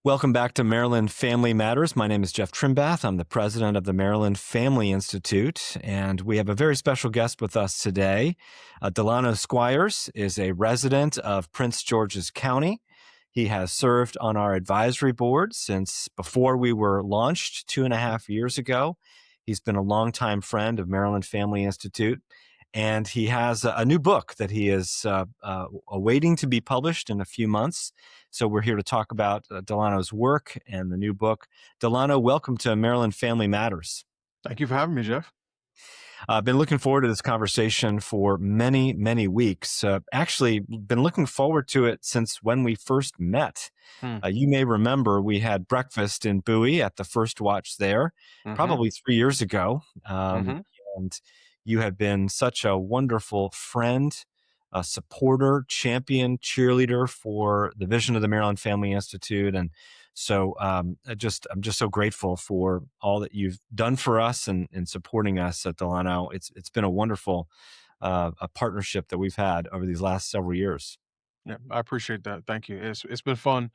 Welcome back to Maryland Family Matters. My name is Jeff Trimbath. I'm the president of the Maryland Family Institute, and we have a very special guest with us today. Delano Squires is a resident of Prince George's County. He has served on our advisory board since before we were launched 2.5 years ago. He's been a longtime friend of Maryland Family Institute, and he has a new book that he is awaiting to be published in a few months. So we're here to talk about Delano's work and the new book. Delano, welcome to Maryland Family Matters. Thank you for having me, Jeff. I've been looking forward to this conversation for many, many weeks. Actually, been looking forward to it since when we first met. Hmm. You may remember we had breakfast in Bowie at the First Watch there, Mm-hmm. probably 3 years ago. Mm-hmm. And you have been such a wonderful friend, a supporter, champion, cheerleader for the vision of the Maryland Family Institute. And so I'm just so grateful for all that you've done for us and supporting us at Delano. It's been a wonderful a partnership that we've had over these last several years. Yeah, I appreciate that. Thank you. It's been fun,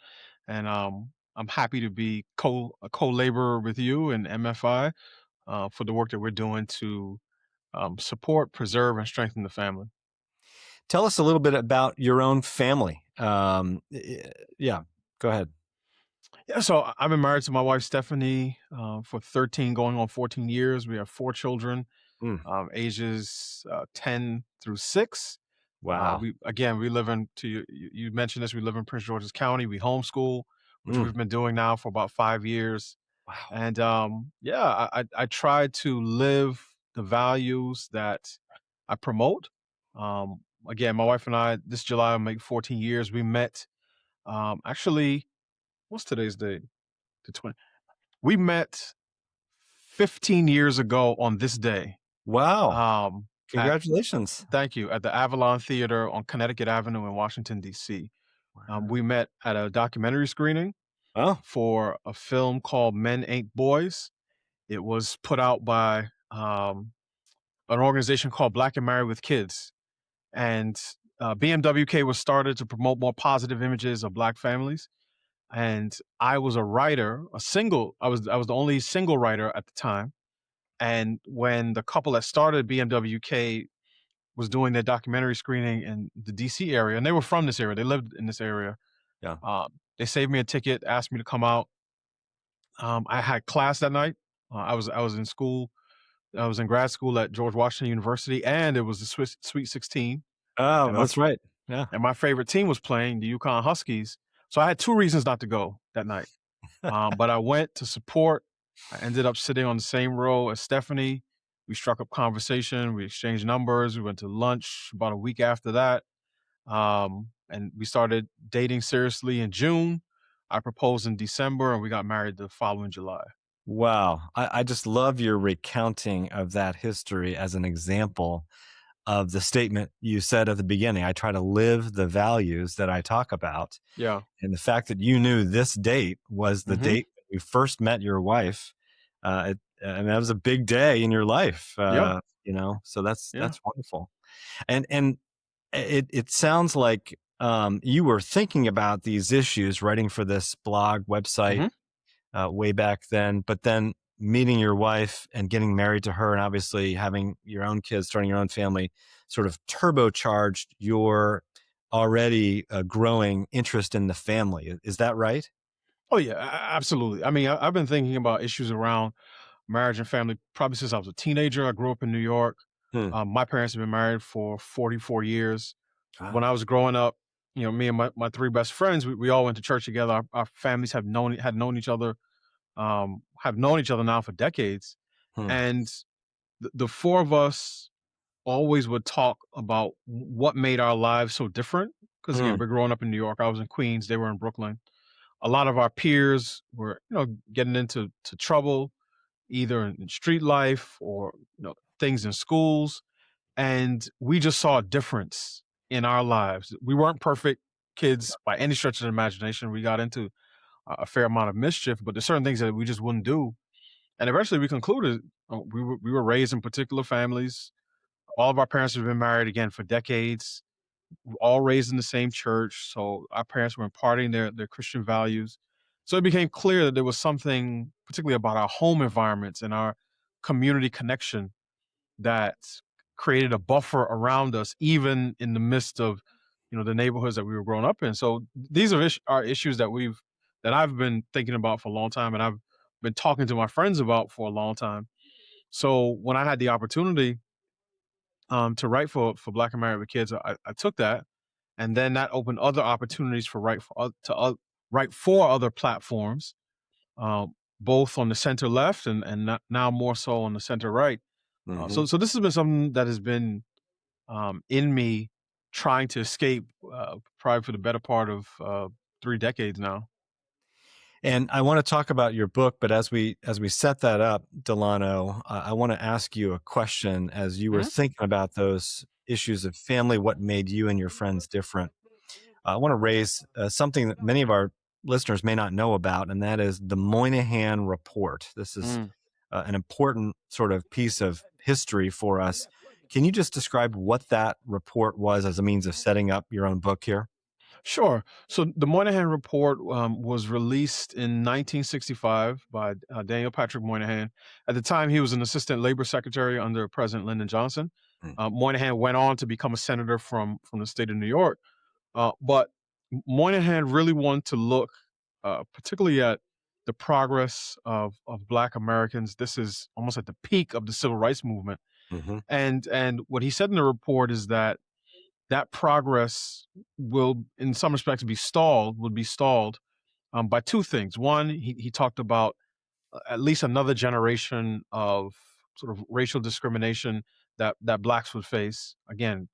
and I'm happy to be a co-laborer with you and MFI for the work that we're doing to support, preserve, and strengthen the family. Tell us a little bit about your own family. Yeah, go ahead. Yeah, so I've been married to my wife Stephanie for 13, going on 14 years. We have 4 children, Mm, ages 10 through 6. wow. We live in you mentioned this. We live in Prince George's County. We homeschool, which Mm, we've been doing now for about 5 years. wow. And yeah, I try to live the values that I promote. Again, my wife and I this July will make 14 years. We met actually. What's today's date? The 20. We met 15 years ago on this day. Wow. Um, at Congratulations. Thank you, at the Avalon Theater on Connecticut Avenue in Washington D.C. Wow. We met at a documentary screening Oh, for a film called Men Ain't Boys. It was put out by an organization called Black and Married with Kids. And BMWK was started to promote more positive images of Black families. And I was a writer, I was the only single writer at the time. And when the couple that started BMWK was doing their documentary screening in the DC area, and they were from this area, they lived in this area. yeah. They saved me a ticket, asked me to come out. I had class that night. I was in school. I was in grad school at George Washington University, and it was the Sweet 16. Oh, And my that's right. Yeah. and my favorite team was playing, the Yukon Huskies. So I had 2 reasons not to go that night. But I went to support. I ended up sitting on the same row as Stephanie. We struck up conversation. We exchanged numbers. We went to lunch about a week after that. And we started dating seriously in June. I proposed in December, and we got married the following July. Wow. I just love your recounting of that history as an example of the statement you said at the beginning. I try to live the values that I talk about. Yeah. And the fact that you knew this date was the Hmm. date that you first met your wife, and that was a big day in your life, Yeah. so Yeah. that's wonderful. And it sounds like you were thinking about these issues, writing for this blog website Hmm. way back then, but then meeting your wife and getting married to her and obviously having your own kids, starting your own family, sort of turbocharged your already growing interest in the family. Is that right? Oh yeah, absolutely. I mean, I've been thinking about issues around marriage and family probably since I was a teenager. I grew up in New York. Hmm. My parents have been married for 44 years. When Wow. I was growing up, me and my 3 best friends, we all went to church together. Our families have known each other now for decades. Hmm. And the 4 of us always would talk about what made our lives so different. Because Hmm. again, we're growing up in New York. I was in Queens. They were in Brooklyn. A lot of our peers were, getting into trouble, either in street life or things in schools, and we just saw a difference in our lives. We weren't perfect kids by any stretch of the imagination. We got into a fair amount of mischief, but there's certain things that we just wouldn't do. And eventually, we concluded we were raised in particular families. All of our parents have been married again for decades. We're all raised in the same church, so our parents were imparting their Christian values. So it became clear that there was something, particularly about our home environments and our community connection, that created a buffer around us, even in the midst of, the neighborhoods that we were growing up in. So these are issues that I've been thinking about for a long time, and I've been talking to my friends about for a long time. So when I had the opportunity to write for Black and Married with Kids, I took that, and then that opened other opportunities for write for other platforms, both on the center left and now more so on the center right. Hmm. So this has been something that has been in me, trying to escape, probably for the better part of 3 decades now. And I want to talk about your book, but as we set that up, Delano, I want to ask you a question. As you were Mhm. thinking about those issues of family, what made you and your friends different? I want to raise something that many of our listeners may not know about, and that is the Moynihan Report. This is Mm. an important sort of piece of history for us. Can you just describe what that report was as a means of setting up your own book here? Sure. So the Moynihan Report was released in 1965 by Daniel Patrick Moynihan. At the time, he was an assistant labor secretary under President Lyndon Johnson. Mm, Moynihan went on to become a senator from the state of New York. But Moynihan really wanted to look, particularly at the progress of Black Americans. This is almost at the peak of the civil rights movement, mhm, and what he said in the report is that that progress will, in some respects, be stalled by two things. One, he talked about at least another generation of sort of racial discrimination that blacks would face. Again,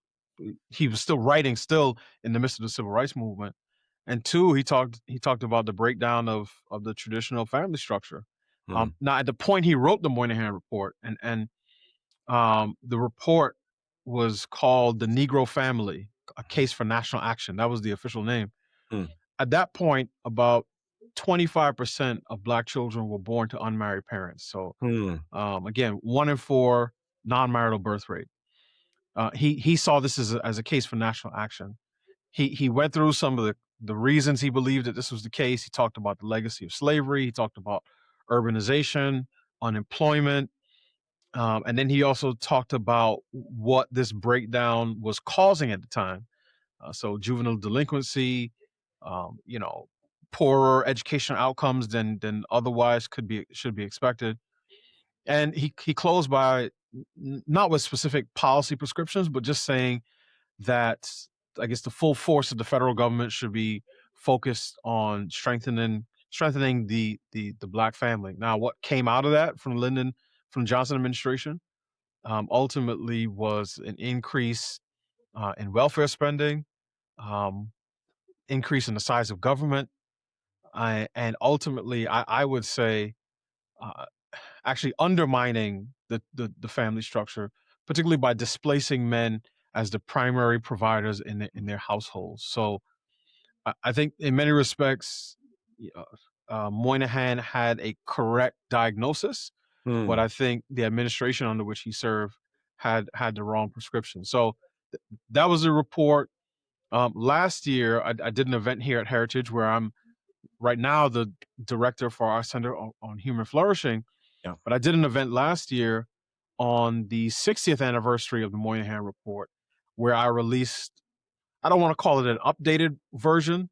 he was still writing, still in the midst of the civil rights movement. And two, he talked about the breakdown of the traditional family structure. mm, Now, at the point he wrote the Moynihan Report, and the report was called "The Negro Family: A Case for National Action." That was the official name. mm, At that point, about 25% of black children were born to unmarried parents. So mm, again, 1 in 4 non-marital birth rate. He saw this as a case for national action. He went through some of the reasons he believed that this was the case. He talked about the legacy of slavery. He talked about urbanization, unemployment, and then he also talked about what this breakdown was causing at the time. So juvenile delinquency, you know, poorer educational outcomes than otherwise should be expected. And he closed by not with specific policy prescriptions, but just saying that I guess the full force of the federal government should be focused on strengthening the black family. Now, what came out of that from the Johnson administration ultimately was an increase in welfare spending, um, increase in the size of government, and ultimately, I would say, uh, actually undermining the family structure, particularly by displacing men as the primary providers in their households. So I think in many respects, Moynihan had a correct diagnosis, but mm. I think the administration under which he served had the wrong prescription. So that was the report. Last year, I did an event here at Heritage where I'm right now the director for our Center on Human Flourishing. Yeah. But I did an event last year on the 60th anniversary of the Moynihan Report, where I released, I don't want to call it an updated version,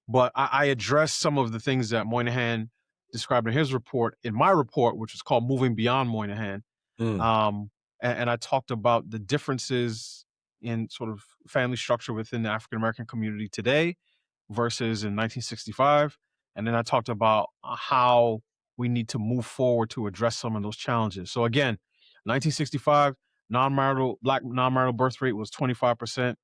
but I addressed some of the things that Moynihan described in his report, in my report, which is called Moving Beyond Moynihan. Mm, And I talked about the differences in sort of family structure within the African American community today versus in 1965. And then I talked about how we need to move forward to address some of those challenges. So again, 1965, black non-marital birth rate was 25%.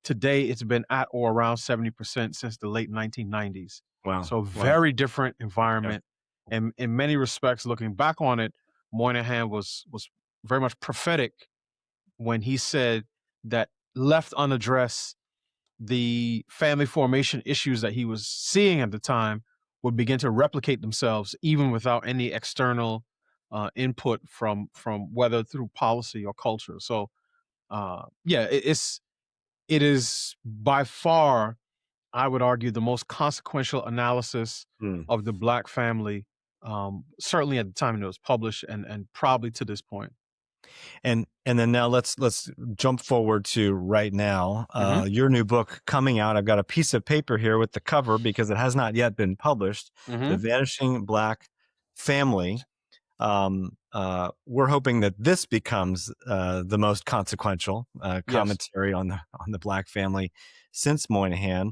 Today, it's been at or around 70% since the late 1990s. wow. So Wow. very different Yeah. environment. And in many respects, looking back on it, Moynihan was very much prophetic when he said that left unaddressed, the family formation issues that he was seeing at the time would begin to replicate themselves even without any external input from whether through policy or culture. So yeah, it is by far, I would argue, the most consequential analysis Hmm. of the Black family, certainly at the time it was published, and probably to this point. And then now let's jump forward to right now. Hmm. Your new book coming out. I've got a piece of paper here with the cover because it has not yet been published. The Hmm. Vanishing Black Family. We're hoping that this becomes the most consequential Yes. commentary on the Black family since Moynihan.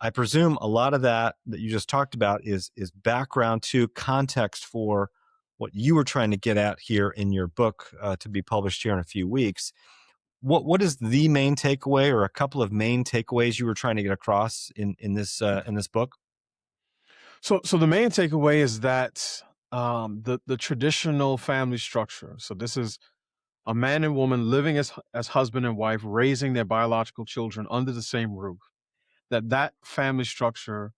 I presume a lot of that you just talked about is background to context for what you were trying to get at here in your book to be published here in a few weeks. What is the main takeaway, or a couple of main takeaways you were trying to get across in this book? So the main takeaway is that the traditional family structure. So this is a man and woman living as husband and wife, raising their biological children under the same roof. That family structure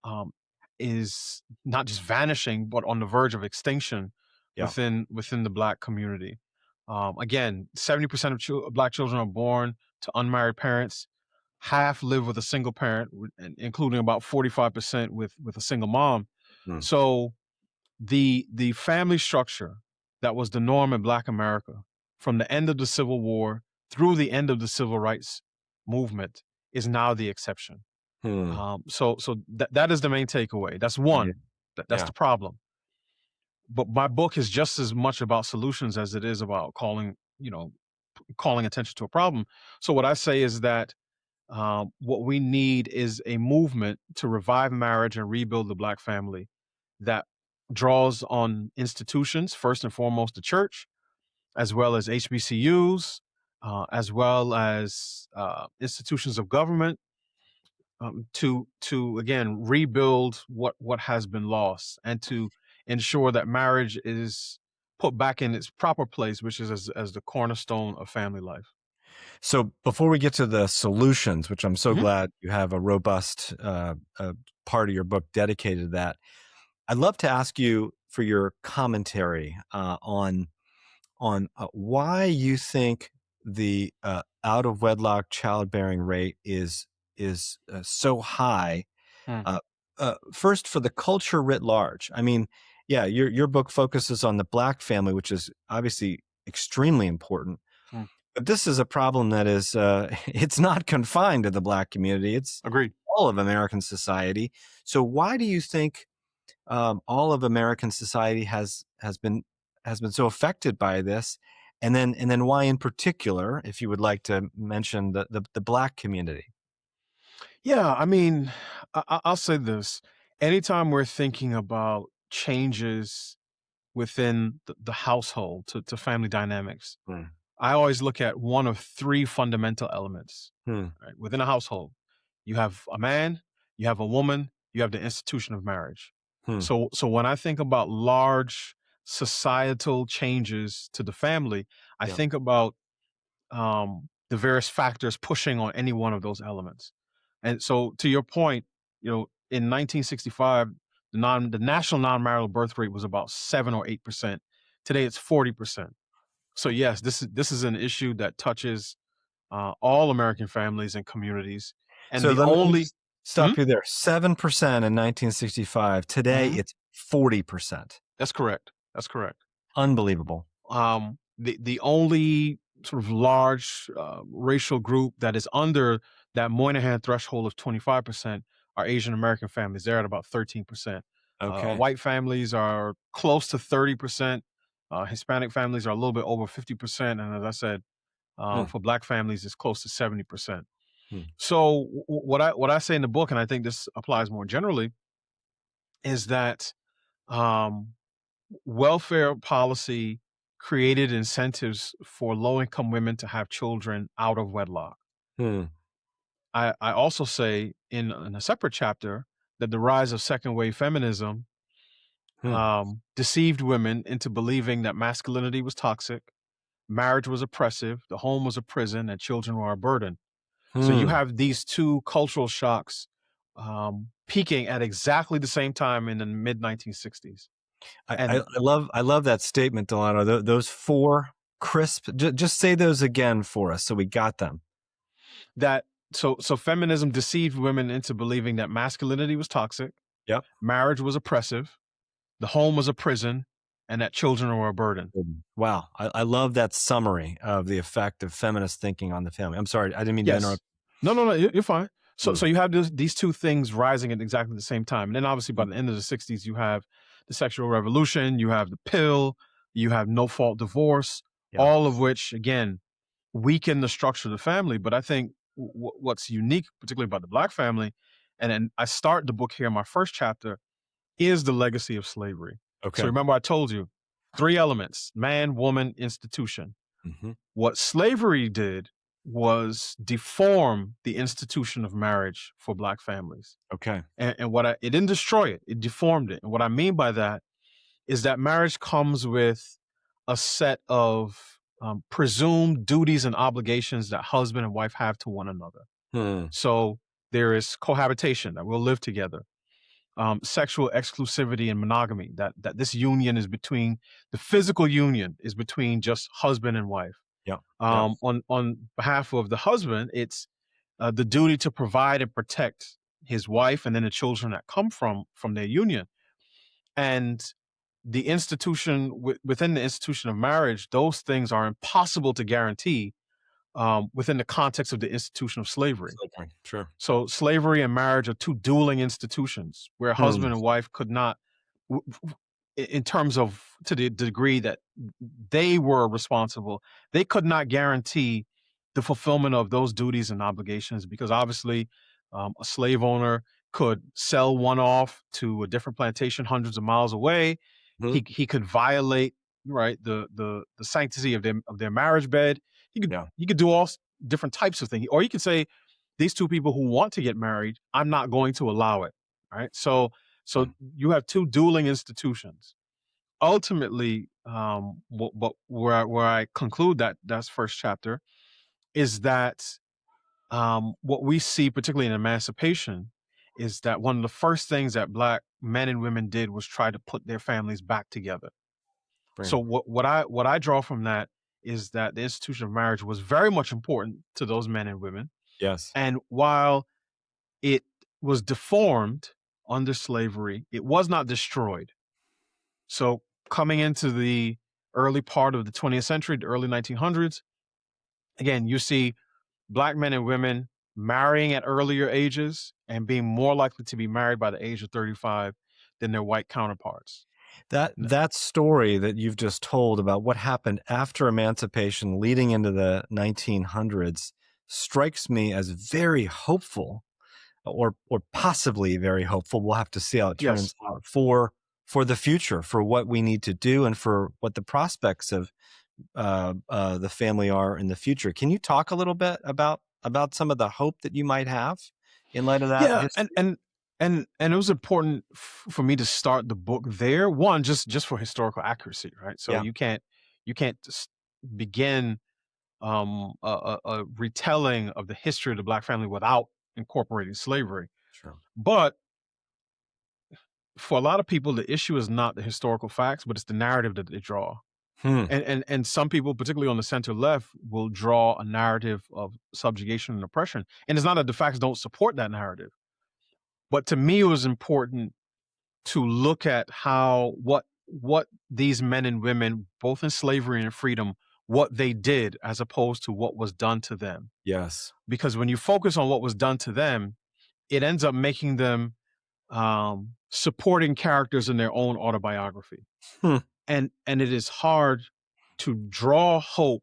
um, is not just vanishing, but on the verge of extinction Yeah. within the Black community. Again, 70% of Black children are born to unmarried parents. Half live with a single parent, including about 45% with a single mom. Hmm. So the family structure that was the norm in Black America from the end of the Civil War through the end of the Civil Rights movement is now the exception. Hmm. That is the main takeaway. That's Yeah. one. That's Yeah. the problem. But my book is just as much about solutions as it is about calling attention to a problem. So what I say is that what we need is a movement to revive marriage and rebuild the Black family that draws on institutions, first and foremost the church, as well as HBCUs, as well as institutions of government, to again rebuild what has been lost, and to ensure that marriage is put back in its proper place, which is as the cornerstone of family life. So before we get to the solutions, which I'm so Hmm. glad you have a robust part of your book dedicated to that, I'd love to ask you for your commentary on why you think the out of wedlock childbearing rate is so high. Hmm. Uh, First, for the culture writ large. I mean, yeah, your book focuses on the Black family, which is obviously extremely important. Hmm. But this is a problem that is it's not confined to the Black community. It's Agreed. all of American society. So why do you think all of American society has been so affected by this? And then why in particular, if you would like to mention the Black community? Yeah, I mean, I'll say this. Anytime we're thinking about changes within the household to family dynamics, Hmm. I always look at one of three fundamental elements, Hmm. right? Within a household, you have a man, you have a woman, you have the institution of marriage. Hmm. So when I think about large societal changes to the family, I Yeah. think about the various factors pushing on any one of those elements. And so, to your point, in 1965, the national non-marital birth rate was about 7 or 8%. Today, it's 40%. So, yes, this is an issue that touches all American families and communities. And So the let me only just Hmm? stop you there. 7% in 1965. Today, Mhm. it's 40%. That's correct. That's correct. Unbelievable. The only sort of large racial group that is under that Moynihan threshold of 25% are Asian American families. They're at about 13%. Okay. White families are close to 30%. Hispanic families are a little bit over 50%. And as I said, Hmm. for Black families, it's close to 70%. Hmm. So what I say in the book, and I think this applies more generally, is that um, welfare policy created incentives for low income women to have children out of wedlock. Hmm. I also say in a separate chapter that the rise of second wave feminism Hmm. deceived women into believing that masculinity was toxic, marriage was oppressive, the home was a prison, and children were a burden. So you Hmm. have these two cultural shocks peaking at exactly the same time in the mid 1960s. And I love that statement, Delano. Those four crisp. Just say those again for us, so we got them. that so feminism deceived women into believing that masculinity was toxic, Yep. marriage was oppressive, the home was a prison, and that children were a burden. Wow. I love that summary of the effect of feminist thinking on the family. I'm sorry. I didn't mean to Yes. interrupt. No, you're fine. So Mm, so you have these two things rising at exactly the same time. And then obviously by mm, the end of the 60s, you have the sexual revolution, you have the pill, you have no fault divorce, yeah. all of which again weaken the structure of the family. But I think what's unique, particularly about the Black family, and then I start the book here in my first chapter, is the legacy of slavery. So Okay. remember, I told you three elements: man, woman, institution. Hmm. What slavery did was deform the institution of marriage for Black families. Okay. And it didn't destroy it, it deformed it. And what I mean by that is that marriage comes with a set of presumed duties and obligations that husband and wife have to one another. Hmm. So there is cohabitation, that we'll live together, sexual exclusivity and monogamy, that this union is between, the physical union is between just husband and wife. Yeah. Yeah. On behalf of the husband, it's the duty to provide and protect his wife and then the children that come from their union. And the institution within the institution of marriage, those things are impossible to guarantee within the context of the institution of slavery. Slavery. Sure. So slavery and marriage are two dueling institutions where Hmm. husband and wife could not, in terms of to the degree that they were responsible, they could not guarantee the fulfillment of those duties and obligations because obviously a slave owner could sell one off to a different plantation hundreds of miles away. Hmm. He could violate, right, the sanctity of their marriage bed. Yeah. He could do all different types of things, or you could say these two people who want to get married, I'm not going to allow it. Right. So Mm. you have two dueling institutions. Ultimately, but where I conclude that's first chapter is that what we see, particularly in emancipation, is that one of the first things that Black men and women did was try to put their families back together. So Bring. what I draw from that is that the institution of marriage was very much important to those men and women. Yes. And while it was deformed under slavery, it was not destroyed. So coming into the early part of the 20th century, the early 1900s, again, you see Black men and women marrying at earlier ages and being more likely to be married by the age of 35 than their white counterparts. That N- that story that you've just told about what happened after emancipation leading into the 1900s strikes me as very hopeful or possibly very hopeful. We'll have to see how it Yes. turns out for the future, for what we need to do and for what the prospects of the family are in the future. Can you talk a little bit about some of the hope that you might have in light of that Yeah, and history? and and it was important for me to start the book there. One, just for historical accuracy, right? So Yeah, you can't just begin a retelling of the history of the Black family without incorporating slavery. sure. But for a lot of people, the issue is not the historical facts, but it's the narrative that they draw. Hmm. And some people, particularly on the center left, will draw a narrative of subjugation and oppression. And it's not that the facts don't support that narrative, but to me, it was important to look at how what these men and women, both in slavery and freedom, what they did as opposed to what was done to them. Yes. Because when you focus on what was done to them, it ends up making them supporting characters in their own autobiography. Hmm. And it is hard to draw hope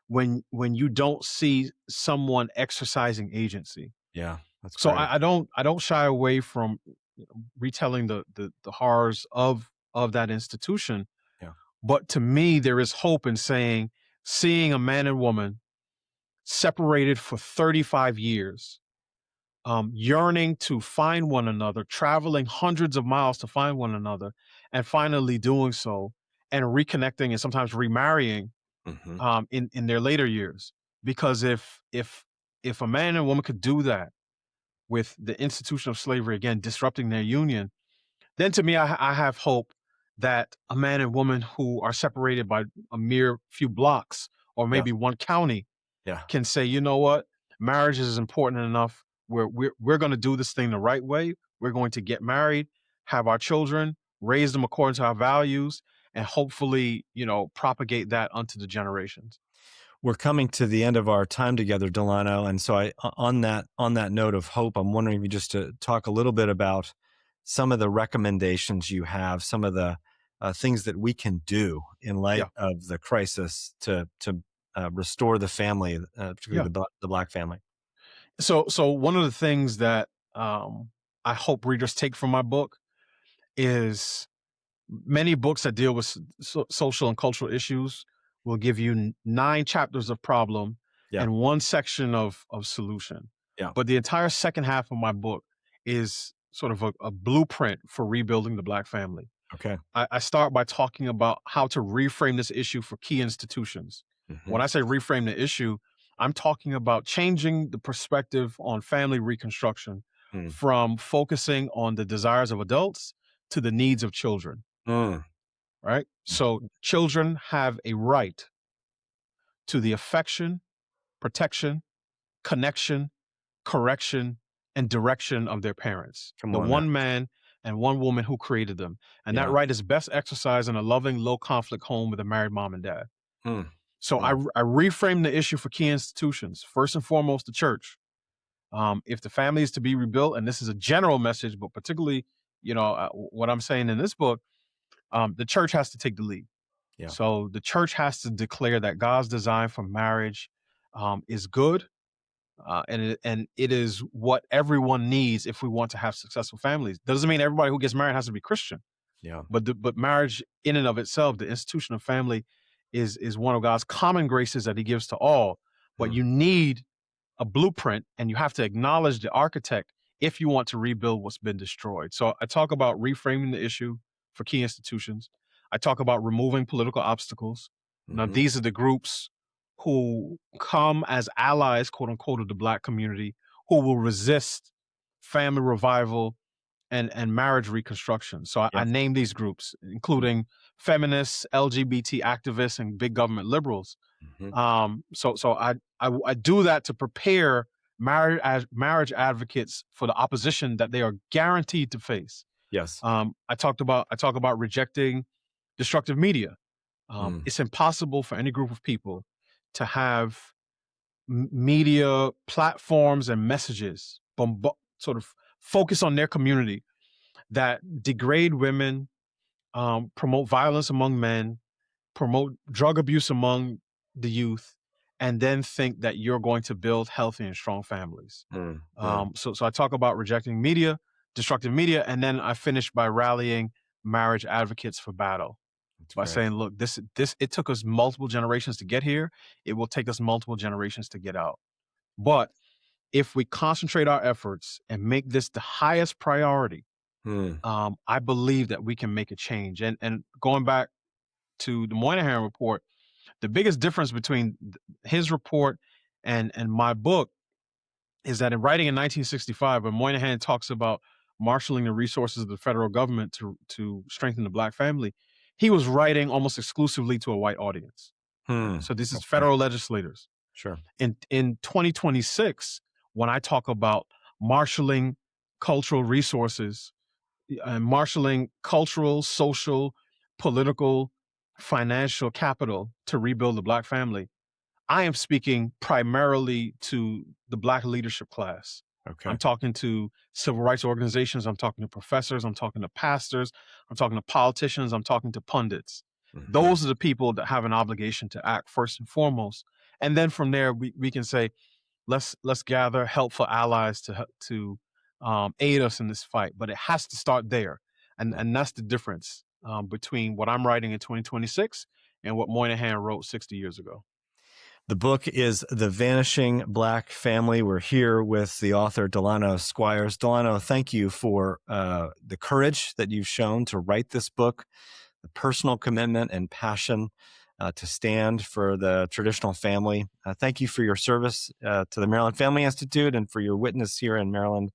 when you don't see someone exercising agency. Yeah, that's So great. I don't shy away from retelling the horrors of that institution. Yeah. But to me, there is hope in seeing a man and woman separated for 35 years, yearning to find one another, traveling hundreds of miles to find one another, and finally doing so and reconnecting and sometimes remarrying Hmm. in their later years. Because if a man and woman could do that with the institution of slavery again disrupting their union, then to me, I have hope that a man and woman who are separated by a mere few blocks or Yeah. maybe one county Yeah. can say, you know what? marriage is important enough where we're going to do this thing the right way. We're going to get married, have our children, raise them according to our values, and hopefully, propagate that onto the generations. We're coming to the end of our time together, Delano, and so on that note of hope, I'm wondering if you just to talk a little bit about some of the recommendations you have, some of the things that we can do in light Yeah, of the crisis to restore the family, particularly yeah. the Black family. So one of the things that I hope readers take from my book is many books that deal with social and cultural issues will give you 9 chapters of problem Yeah, and one section of solution. yeah. But the entire second half of my book is sort of a blueprint for rebuilding the Black family. Okay. I start by talking about how to reframe this issue for key institutions. Hmm. When I say reframe the issue, I'm talking about changing the perspective on family reconstruction Mm. from focusing on the desires of adults to the needs of children, Mm. right? So children have a right to the affection, protection, connection, correction, and direction of their parents, Come the on now. one man and one woman who created them. And that Yeah. right is best exercised in a loving, low conflict home with a married mom and dad. Mm. So I, Mm. I reframe the issue for key institutions. First and foremost, the church. If the family is to be rebuilt, and this is a general message, but particularly, what I'm saying in this book, the church has to take the lead. Yeah. So the church has to declare that God's design for marriage is good, and it is what everyone needs if we want to have successful families. Doesn't mean everybody who gets married has to be Christian, Yeah. but marriage in and of itself, the institution of family, is one of God's common graces that He gives to all. But Mm. you need a blueprint, and you have to acknowledge the architect if you want to rebuild what's been destroyed. So I talk about reframing the issue for key institutions. I talk about removing political obstacles. Now, Hmm. these are the groups who come as allies, quote unquote, of the Black community, who will resist family revival and marriage reconstruction. So I Yeah. name these groups, including feminists, LGBT activists, and big government liberals. Hmm. So I do that to prepare marriage advocates for the opposition that they are guaranteed to face. Yes. I talk about rejecting destructive media. Mm. It's impossible for any group of people to have media platforms and messages sort of focus on their community that degrade women, promote violence among men, promote drug abuse among the youth, and then think that you're going to build healthy and strong families. Mm. Mm. So I talk about rejecting media, destructive media, and then I finish by rallying marriage advocates for battle That's by great. saying, look, this it took us multiple generations to get here. It will take us multiple generations to get out. But if we concentrate our efforts and make this the highest priority, Mm. I believe that we can make a change. And going back to the Moynihan report, the biggest difference between his report and my book is that in writing in 1965, when Moynihan talks about marshaling the resources of the federal government to strengthen the Black family, he was writing almost exclusively to a white audience. Right? Hmm. So this is Okay. federal legislators. Sure. In 2026, when I talk about marshaling cultural resources and marshaling cultural, social, political, financial capital to rebuild the Black family, I am speaking primarily to the Black leadership class. I'm Okay. talking to civil rights organizations. I'm talking to professors. I'm talking to pastors. I'm talking to politicians. I'm talking to pundits. Hmm. Those are the people that have an obligation to act first and foremost. And then from there, we can say, let's gather helpful allies to aid us in this fight. But it has to start there, and that's the difference between what I'm writing in 2026 and what Moynihan wrote 60 years ago. The book is The Vanishing Black Family. We're here with the author, Delano Squires. Delano, thank you for the courage that you've shown to write this book, the personal commitment and passion to stand for the traditional family. Thank you for your service to the Maryland Family Institute and for your witness here in Maryland.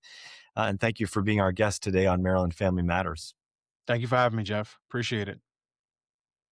And thank you for being our guest today on Maryland Family Matters. Thank you for having me, Jeff. Appreciate it.